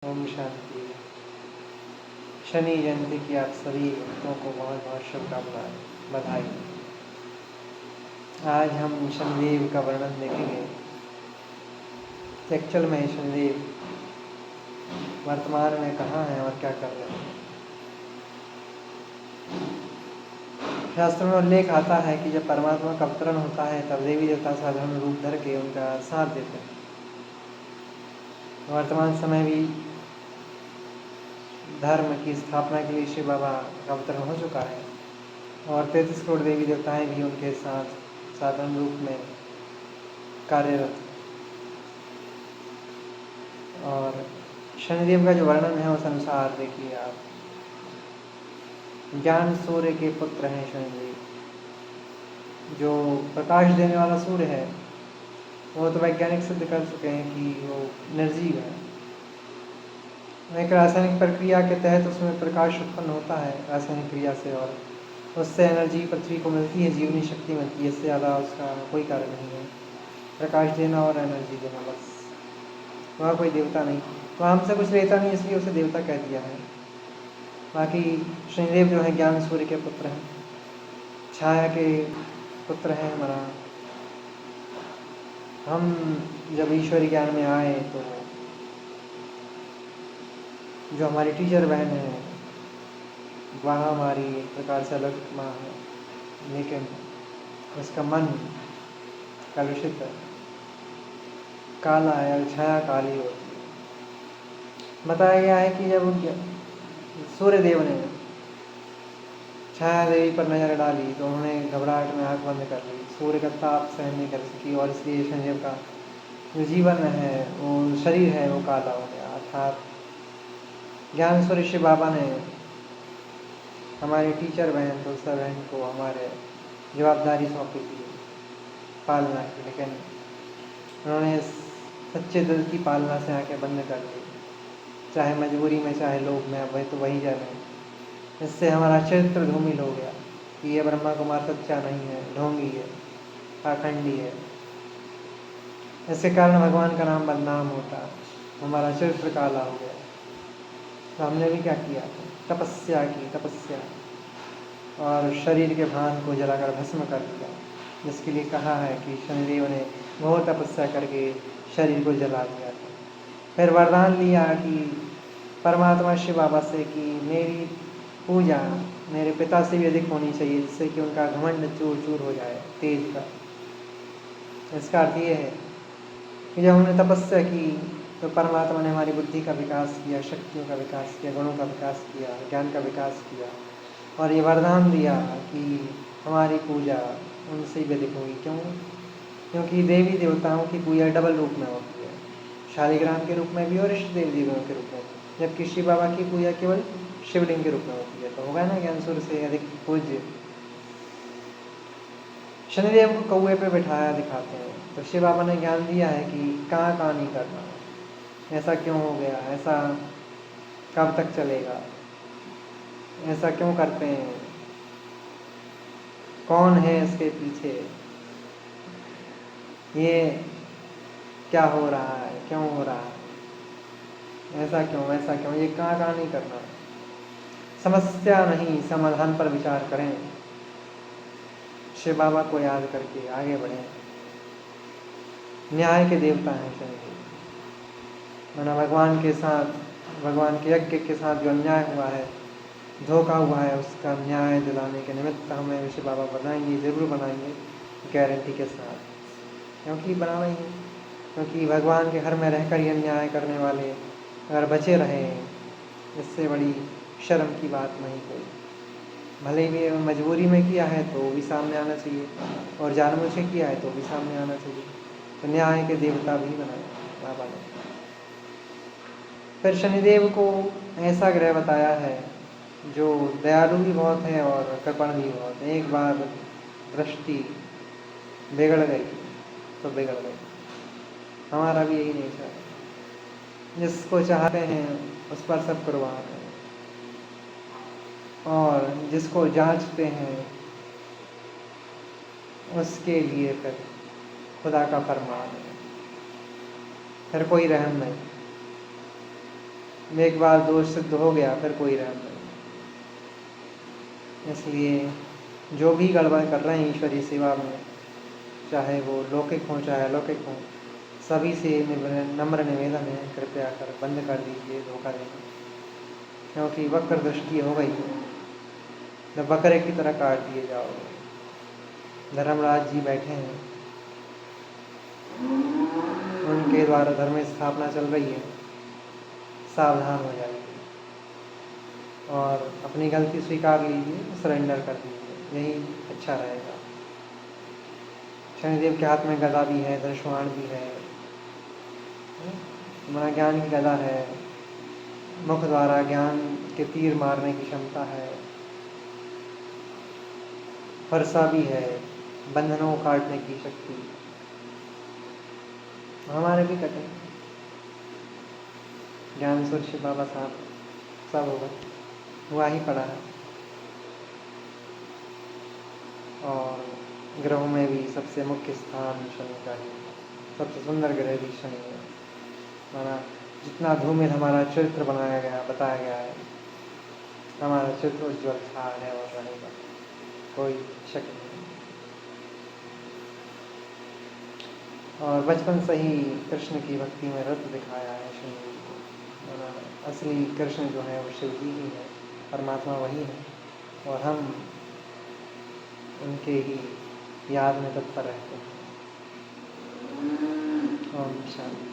ओम शांति। शनि जयंती की आप सभी भक्तों को बहुत बहुत शुभकामनाएं, बधाई। आज हम शनिदेव का वर्णन देखेंगे। एक्चुअल में शनिदेव वर्तमान में कहाँ हैं और क्या कर रहे हैं। शास्त्रों में उल्लेख आता है कि जब परमात्मा का अवतरण होता है तब देवी देवता साधारण रूप धर के उनका साथ देते हैं। वर्तमान समय भी धर्म की स्थापना के लिए शिव बाबा का अवतरण हो चुका है और 33 करोड़ देवी देवताएं भी उनके साथ साधारण रूप में कार्यरत। और शनिदेव का जो वर्णन है उस अनुसार देखिए आप, ज्ञान सूर्य के पुत्र हैं शनिदेव। जो प्रकाश देने वाला सूर्य है वो तो वैज्ञानिक सिद्ध कर चुके हैं कि वो निर्जीव है। एक रासायनिक प्रक्रिया के तहत उसमें प्रकाश उत्पन्न होता है रासायनिक क्रिया से, और उससे एनर्जी पृथ्वी को मिलती है, जीवनी शक्ति मिलती है। इससे ज़्यादा उसका कोई कार्य नहीं है, प्रकाश देना और एनर्जी देना, बस। वहाँ कोई देवता नहीं, तो हमसे कुछ लेता नहीं, इसलिए उसे देवता कह दिया है। बाकी शनिदेव जो है ज्ञान सूर्य के पुत्र हैं, छाया के पुत्र हैं हमारा। हम जब ईश्वरी ज्ञान में आए तो जो हमारी टीचर बहन है वह हमारी एक प्रकार से अलग माँ है, लेकिन उसका मन कलुषित है, काला है और छाया काली होती है। बताया गया है कि जब सूर्यदेव ने छाया देवी पर नजर डाली तो उन्होंने घबराहट में आंख बंद कर ली। सूर्य का ताप सहन नहीं कर सकी और इसलिए शनिदेव का जो जीवन है, वो शरीर है, वो काला हो गया। अर्थात ज्ञान सूर्य शिव बाबा ने हमारी टीचर बहन तुलसा बहन को हमारे जवाबदारी सौंपी थी पालना की, लेकिन उन्होंने सच्चे दिल की पालना से आंखें बंद कर दी, चाहे मजबूरी में चाहे लोभ में। वह तो वही जाने। इससे हमारा चरित्र धूमिल हो गया कि ये ब्रह्मा कुमार सच्चा नहीं है, ढोंगी है, पाखंडी है। इसके कारण भगवान का नाम बदनाम होता, हमारा चरित्र काला हो गया। तो हमने भी क्या किया, तपस्या की, तपस्या, और शरीर के भान को जलाकर भस्म कर दिया, जिसके लिए कहा है कि शनिदेव ने घोर तपस्या करके शरीर को जला दिया था। फिर वरदान लिया कि परमात्मा शिव बाबा से कि मेरी पूजा मेरे पिता से भी अधिक होनी चाहिए, जिससे कि उनका घमंड चूर चूर हो जाए तेज का। इसका अर्थ ये है कि जब हमने तपस्या की तो परमात्मा ने हमारी बुद्धि का विकास किया, शक्तियों का विकास किया, गुणों का विकास किया, ज्ञान का विकास किया, और ये वरदान दिया कि हमारी पूजा उनसे भी अधिक होगी। क्यों? क्योंकि देवी देवताओं की पूजा डबल रूप में होती है, शालिग्राम के रूप में भी और इष्ट देवी देवों के रूप में, जबकि शिव बाबा की पूजा केवल शिवलिंग के रूप में होती है। तो होगा ना ज्ञान सूर्य से अधिक पूज्य। शनिदेव को कौए पे बिठाया दिखाते हैं, तो शिव बाबा ने ज्ञान दिया है कि कहाँ कहाँ नहीं करना, ऐसा क्यों हो गया, ऐसा कब तक चलेगा, ऐसा क्यों करते हैं, कौन है इसके पीछे, ये क्या हो रहा है, क्यों हो रहा है, ऐसा क्यों, वैसा क्यों, ये कहाँ कहाँ नहीं करना। समस्या नहीं, समाधान पर विचार करें, शिव बाबा को याद करके आगे बढ़ें। न्याय के देवता हैं शनिदेव, माना भगवान के साथ, भगवान के यज्ञ के साथ जो अन्याय हुआ है, धोखा हुआ है, उसका न्याय दिलाने के निमित्त हमें शिव बाबा बनाएंगे, ज़रूर बनाएंगे, गारंटी के साथ। क्योंकि बनाना ही है, क्योंकि भगवान के घर में रहकर ये अन्याय करने वाले अगर बचे रहे, इससे बड़ी शर्म की बात नहीं कोई। भले ही मजबूरी में किया है तो भी सामने आना चाहिए, और जानबूझ के किया है तो भी सामने आना चाहिए। तो न्याय के देवता भी बनाए बाबा ने। फिर शनिदेव को ऐसा ग्रह बताया है जो दयालु भी बहुत है और कृपण भी बहुत है। एक बार दृष्टि बिगड़ गई तो बिगड़ गई। हमारा भी यही नेचर है, जिसको चाहते हैं उस पर सब कुर्बान है, और जिसको जांचते हैं उसके लिए फिर खुदा का फरमान है, फिर कोई रहम नहीं। एक बार दोष सिद्ध हो गया फिर कोई रहम नहीं। इसलिए जो भी गड़बड़ कर रहे हैं ईश्वरीय सेवा में, चाहे वो लौकिक हों चाहे अलौकिक हों, सभी से नम्र निवेदन है, कृपया कर बंद कर दीजिए धोखा देना, क्योंकि वक्र दृष्टि हो गई है, जब बकरे की तरह काट दिए जाओगे। धर्मराज जी बैठे हैं, उनके द्वारा धर्म स्थापना चल रही है, सावधान हो जाइए और अपनी गलती स्वीकार लीजिए, सरेंडर कर दीजिए, यही अच्छा रहेगा। शनिदेव के हाथ में गदा भी है, धनुष्बाण भी है, हमारा ज्ञान की गदा है, मुख द्वारा ज्ञान के तीर मारने की क्षमता है, फरसा भी है, बंधनों को काटने की शक्ति। हमारे भी कटे ज्ञान सूर्य बाबा साहब सब होगा, हुआ ही पड़ा है। और ग्रहों में भी सबसे मुख्य स्थान शनि का ही, सबसे सुंदर ग्रह भी शनि है। हमारा जितना धूमिल हमारा चरित्र बनाया गया, बताया गया है, हमारा चित्र उज्ज्वल था है और रहेगा, कोई शक नहीं। और बचपन से ही कृष्ण की भक्ति में रत दिखाया है शनि जी को। और असली कृष्ण जो है वो शिव जी ही है, परमात्मा वही है, और हम उनके ही याद में तत्पर रहते हैं। ओम शांति।